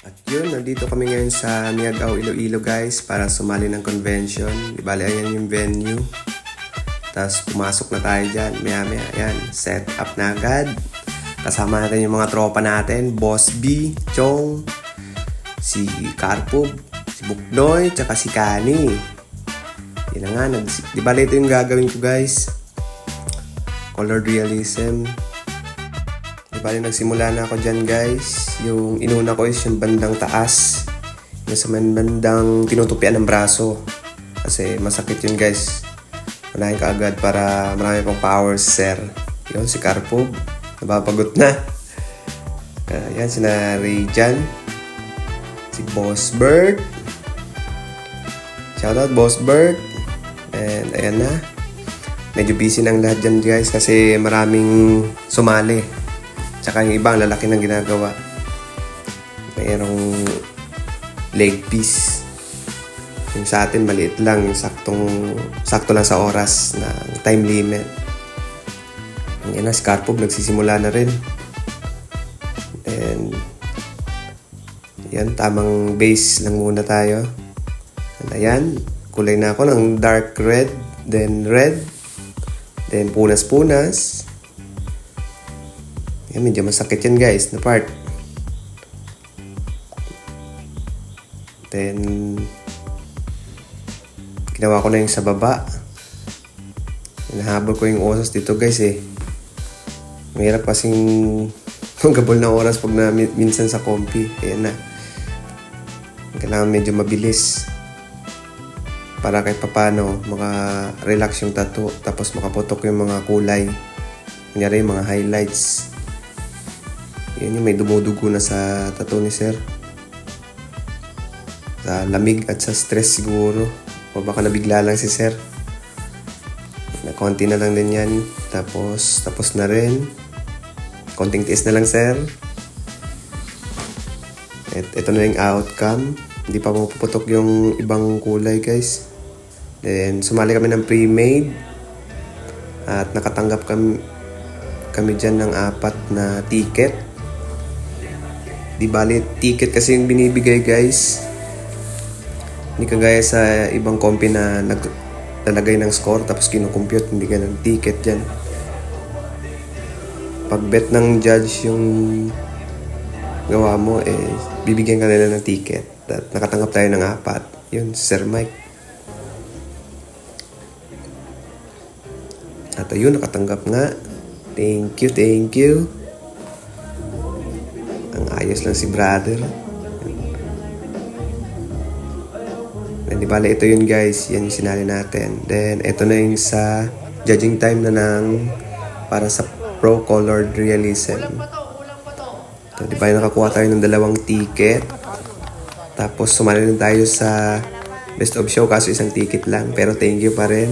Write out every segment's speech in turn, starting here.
At yun, nandito kami ngayon sa Miagao, Iloilo guys para sumali ng convention. Di bali, ayan yung venue. Tapos pumasok na tayo dyan. Maya, ayan, set up na agad. Kasama natin yung mga tropa natin. Boss B, Chong, si Carpub, si Buknoy, tsaka si Kani. Yun na nga, di bali ito yung gagawin ko guys. Colored realism. Di bali nagsimula na ako dyan guys. Yung inuna ko is yung bandang taas. Yung sa bandang tinutupian ng braso. Kasi masakit yun guys. Unahin ka agad para marami pang power sir. Yun si Carpub. Nababagot na. Yan sina Ray dyan. Si Boss Bert. Shoutout Boss Bert. And ayan na. Medyo busy ng lahat dyan guys kasi maraming sumali. Tsaka yung ibang lalaki ng ginagawa. Mayroong leg piece. Yung sa atin maliit lang. Yung sakto lang sa oras na time limit. Yan na, si Carpub nagsisimula na rin. And yan, tamang base lang muna tayo. And ayan, kulay na ako ng dark red. Then red. Then punas-punas. Yan, medyo masakit yan guys na part. Then ginawa ko na yung sa baba. Hinahabol ko yung oras dito guys eh. Mahirap kasing gabol na oras pag na minsan sa compi. Ayan na. Kailangan medyo mabilis. Para kahit papano maka-relax yung tattoo. Tapos makaputok yung mga kulay. Kunyari yung mga highlights. Yan yung may dumudugo na sa tattoo ni sir. Sa lamig at sa stress siguro. O baka nabigla lang si sir. Na konti na lang din yan. Tapos na rin. Konting tiis na lang sir. Ito na yung outcome. Hindi pa mapuputok yung ibang kulay guys. Then sumali kami ng pre-made. At nakatanggap kami dyan ng 4 na ticket. Di bali ticket kasi yung binibigay guys. Hindi kagaya sa ibang company na naglalagay ng score tapos kinukompute. Hindi ganun. Ticket yan. Pag bet ng judge yung gawa mo, bibigyan ka nila ng ticket. At nakatanggap tayo ng 4. Yun, Sir Mike. At ayun, nakatanggap nga. Thank you. Ang ayos lang si brother. Di bale, ito yun guys. Yan yung sinali natin. Then, ito na yung sa judging time na para sa Pro Colored Realism. So, di ba nakakuha tayo ng 2 ticket. Tapos sumali rin tayo sa Best of Show kaso isang ticket lang. Pero thank you pa rin.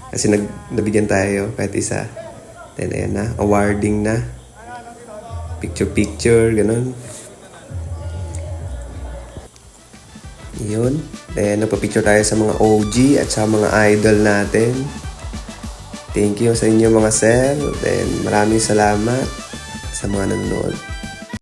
Kasi nabigyan tayo kahit isa. Then ayan na, awarding na. Picture, ganun. Yun. Then nagpa-picture tayo sa mga OG at sa mga idol natin. Thank you sa inyo mga sir. Then maraming salamat sa mga nanonood.